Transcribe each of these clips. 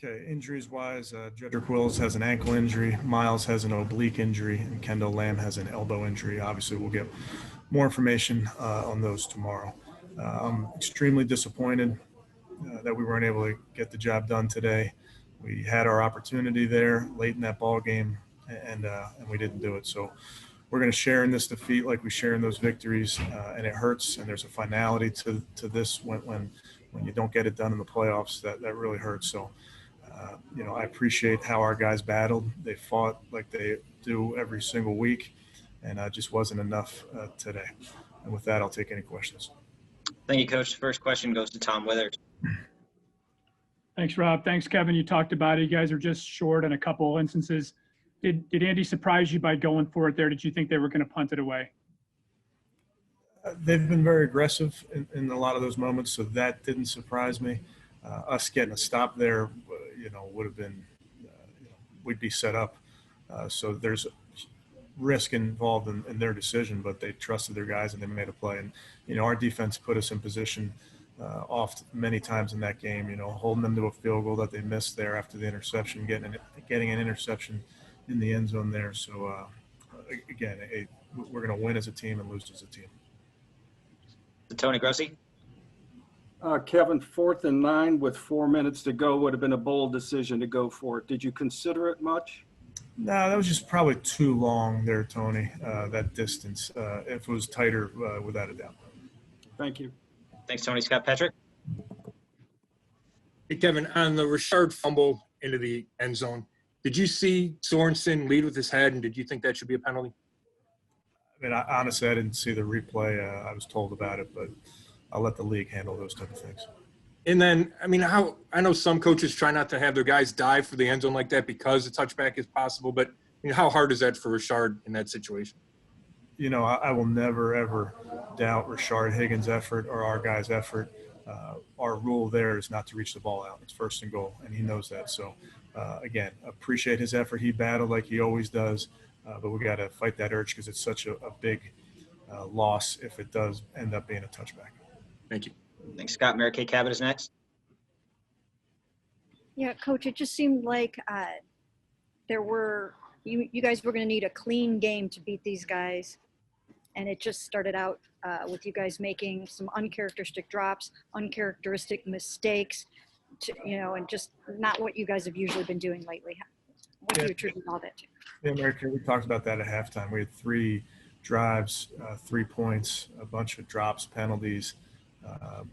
Okay, injuries-wise, Jedrick Wills has an ankle injury, Miles has an oblique injury, and Kendall Lamb has an elbow injury. Obviously, we'll get more information on those tomorrow. I'm extremely disappointed that we weren't able to get the job done today. We had our opportunity there late in that ball game, and we didn't do it. So we're going to share in this defeat like we share in those victories, and it hurts. And there's a finality to this when you don't get it done in the playoffs. That really hurts. So. I appreciate how our guys battled. They fought like they do every single week, and just wasn't enough today. And with that, I'll take any questions. Thank you, Coach. First question goes to Tom Withers. Thanks, Rob. Thanks, Kevin. You talked about it. You guys are just short in a couple instances. Did Andy surprise you by going for it there? Did you think they were going to punt it away? They've been very aggressive in a lot of those moments, so that didn't surprise me. Us getting a stop there, would have been, we'd be set up. So there's risk involved in their decision, but they trusted their guys and they made a play. And, our defense put us in position oft many times in that game, holding them to a field goal that they missed there after the interception, getting an interception in the end zone there. So, again, we're going to win as a team and lose as a team. Tony Grossi. Kevin, 4th and 9 with 4 minutes to go would have been a bold decision to go for it. Did you consider it much? No, that was just probably too long there, Tony, that distance. If it was tighter, without a doubt. Thank you. Thanks, Tony. Scott Patrick. Hey, Kevin, on the Richard fumble into the end zone, did you see Sorensen lead with his head, and did you think that should be a penalty? I mean, honestly, I didn't see the replay. I was told about it, but I'll let the league handle those type of things. And then, I mean, I know some coaches try not to have their guys dive for the end zone like that because a touchback is possible, but how hard is that for Richard in that situation? I will never, ever doubt Rashard Higgins' effort or our guys' effort. Our rule there is not to reach the ball out. It's 1st and goal, and he knows that. So, again, appreciate his effort. He battled like he always does, but we got to fight that urge because it's such a big loss if it does end up being a touchback. Thank you. Thanks, Scott. Mary Kay Cabot is next. Yeah, Coach, it just seemed like you guys were going to need a clean game to beat these guys. And it just started out with you guys making some uncharacteristic drops, uncharacteristic mistakes, and just not what you guys have usually been doing lately. What do you attribute all that to? Yeah, Mary Kay, we talked about that at halftime. We had 3 drives, 3 points, a bunch of drops, penalties,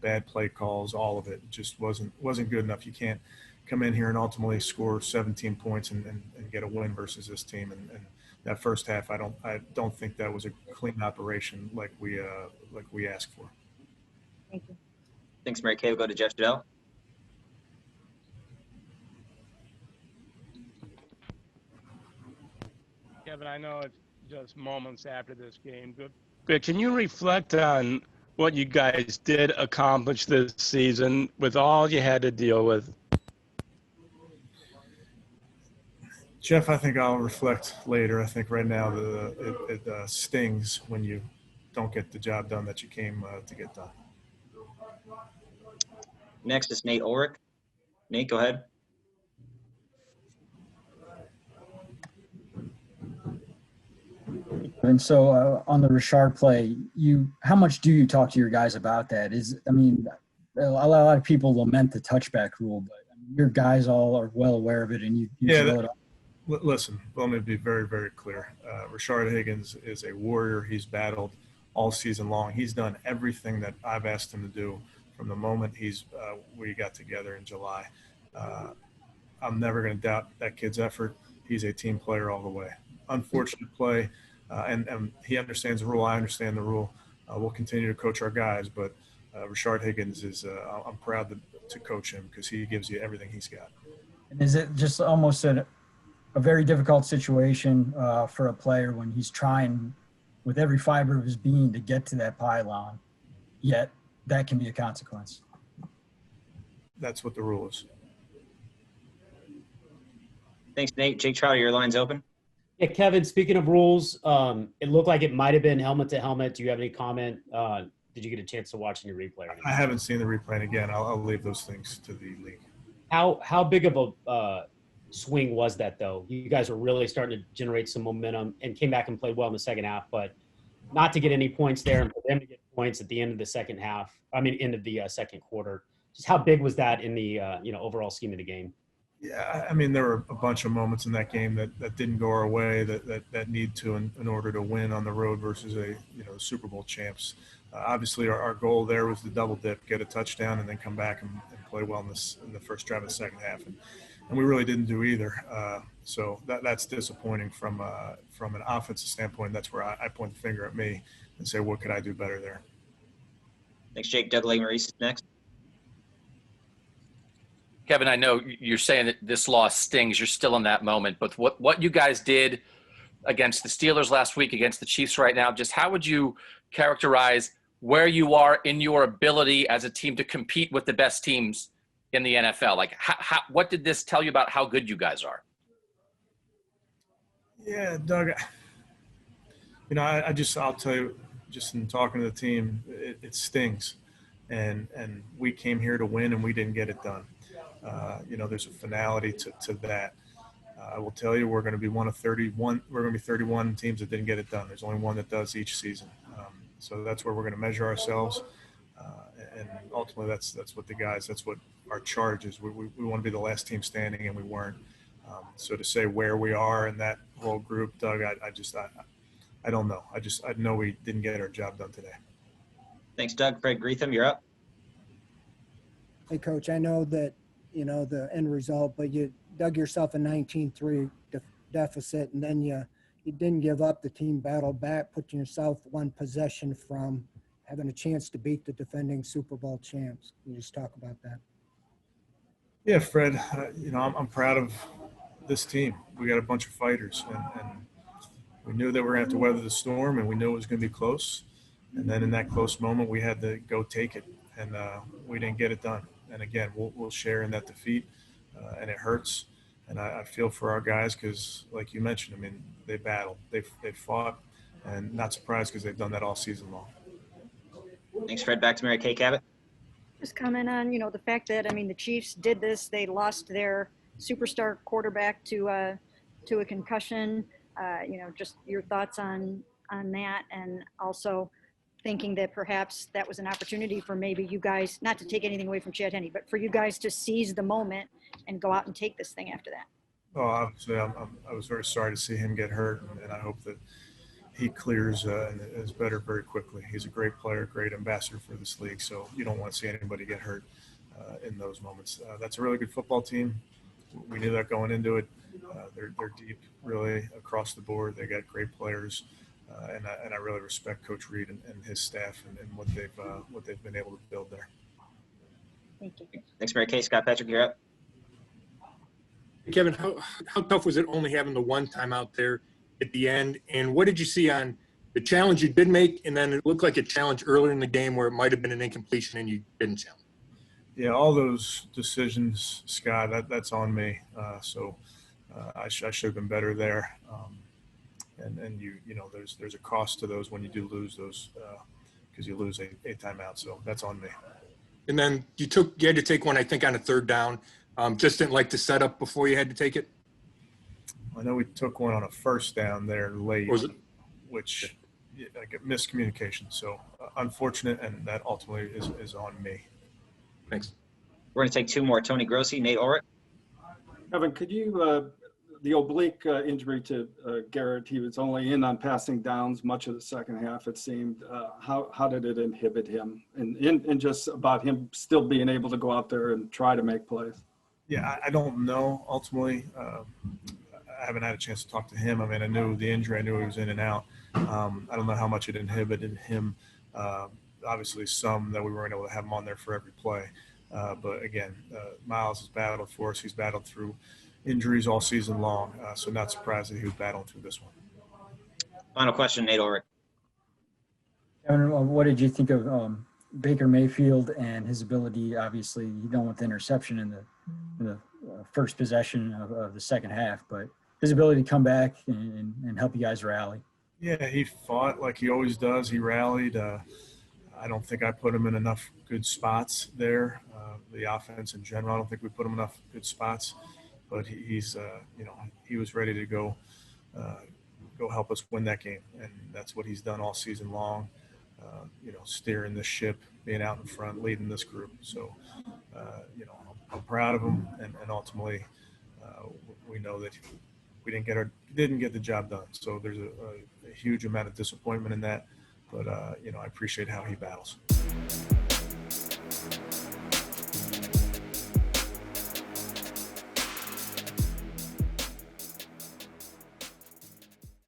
bad play calls, all of it just wasn't good enough. You can't come in here and ultimately score 17 points and get a win versus this team. And that first half, I don't think that was a clean operation like we asked for. Thank you. Thanks, Mary Kay. We'll go to Jeff Dell. Kevin, I know it's just moments after this game, but can you reflect on what you guys did accomplish this season with all you had to deal with? Jeff, I think I'll reflect later. I think right now it stings when you don't get the job done that you came to get done. Next is Nate Ulrich. Nate, go ahead. And so on the Richard play, how much do you talk to your guys about that? A lot of people lament the touchback rule, but your guys all are well aware of it, and you throw it up. Listen, let me be very, very clear. Rashard Higgins is a warrior. He's battled all season long. He's done everything that I've asked him to do from the moment we got together in July. I'm never going to doubt that kid's effort. He's a team player all the way. Unfortunate play, and he understands the rule. I understand the rule. We'll continue to coach our guys, but Rashard Higgins I'm proud to coach him because he gives you everything he's got. And is it just almost a very difficult situation for a player when he's trying with every fiber of his being to get to that pylon, yet that can be a consequence? That's what the rule is. Thanks, Nate. Jake Trotter, your line's open. Yeah, Kevin, speaking of rules, it looked like it might have been helmet to helmet. Do you have any comment? Did you get a chance to watch any replay? I haven't seen the replay, and again, I'll leave those things to the league. How big of a swing was that, though? You guys were really starting to generate some momentum and came back and played well in the second half, but not to get any points there and for them to get points at the end of the second half. I mean, end of the second quarter. Just how big was that in the overall scheme of the game? Yeah, I mean, there were a bunch of moments in that game that didn't go our way that need to in order to win on the road versus Super Bowl champs. Obviously, our goal there was to double dip, get a touchdown, and then come back and play well in the first drive of the second half. And we really didn't do either. So that's disappointing from an offensive standpoint. That's where I point the finger at me and say, what could I do better there? Thanks, Jake. Doug Maurice next. Kevin, I know you're saying that this loss stings. You're still in that moment. But what you guys did against the Steelers last week, against the Chiefs right now, just how would you characterize where you are in your ability as a team to compete with the best teams in the NFL? Like, what did this tell you about how good you guys are? Yeah, Doug, I'll tell you, just in talking to the team, it stings. And we came here to win and we didn't get it done. There's a finality to that. I will tell you, we're going to be one of 31. We're going to be 31 teams that didn't get it done. There's only one that does each season. So that's where we're going to measure ourselves. And ultimately, that's what our charge is. We want to be the last team standing, and we weren't. So to say where we are in that whole group, Doug, I don't know. I know we didn't get our job done today. Thanks, Doug. Fred Greetham, you're up. Hey, Coach, I know that, the end result, but you dug yourself a 19-3 deficit, and then you didn't give up. The team battled back, putting yourself one possession from having a chance to beat the defending Super Bowl champs. Can you just talk about that? Yeah, Fred, I'm proud of this team. We got a bunch of fighters, and we knew that we were going to have to weather the storm, and we knew it was going to be close. And then in that close moment, we had to go take it, and we didn't get it done. And again, we'll share in that defeat, and it hurts. And I feel for our guys because, like you mentioned, I mean, they battled, they fought, and not surprised because they've done that all season long. Thanks, Fred. Back to Mary Kay Cabot. Just comment on, the fact that, the Chiefs did this. They lost their superstar quarterback to a concussion. Just your thoughts on that, and also thinking that perhaps that was an opportunity for maybe you guys, not to take anything away from Chad Henne, but for you guys to seize the moment and go out and take this thing after that. Oh, obviously, I was very sorry to see him get hurt, and I hope that he clears and is better very quickly. He's a great player, great ambassador for this league, so you don't want to see anybody get hurt in those moments. That's a really good football team. We knew that going into it. They're deep, really, across the board. They got great players. And I really respect Coach Reed and his staff and what they've been able to build there. Thank you. Thanks, Mary Kay. Scott Patrick, you're up. Kevin, how tough was it only having the one timeout there at the end? And what did you see on the challenge you did make? And then it looked like a challenge earlier in the game where it might have been an incompletion and you didn't challenge. Yeah, all those decisions, Scott, that's on me. I should have been better there. And there's a cost to those when you do lose those because you lose a timeout. So that's on me. And then you had to take one, I think, on a third down. Just didn't like the setup before you had to take it. I know we took one on a first down there late, which like a miscommunication. So unfortunate, and that ultimately is on me. Thanks. We're going to take two more. Tony Grossi, Nate Ulrich. Kevin, could you the oblique injury to Garrett, he was only in on passing downs much of the second half, it seemed. How did it inhibit him? And just about him still being able to go out there and try to make plays? Yeah, I don't know. Ultimately, I haven't had a chance to talk to him. I mean, I knew the injury. I knew he was in and out. I don't know how much it inhibited him. Obviously, some that we weren't able to have him on there for every play. But again, Miles has battled for us. He's battled through injuries all season long, so not surprised that he was battling through this one. Final question, Nate Ulrich. Kevin, what did you think of Baker Mayfield and his ability? Obviously, you don't want the interception in the first possession of the second half, but his ability to come back and help you guys rally. Yeah, he fought like he always does. He rallied. I don't think I put him in enough good spots there. the offense in general. I don't think we put him enough good spots, but he's he was ready to go help us win that game, and that's what he's done all season long. Steering this ship, being out in front, leading this group. So, I'm proud of him, and ultimately, we know that we didn't get the job done. So there's a huge amount of disappointment in that, but I appreciate how he battles.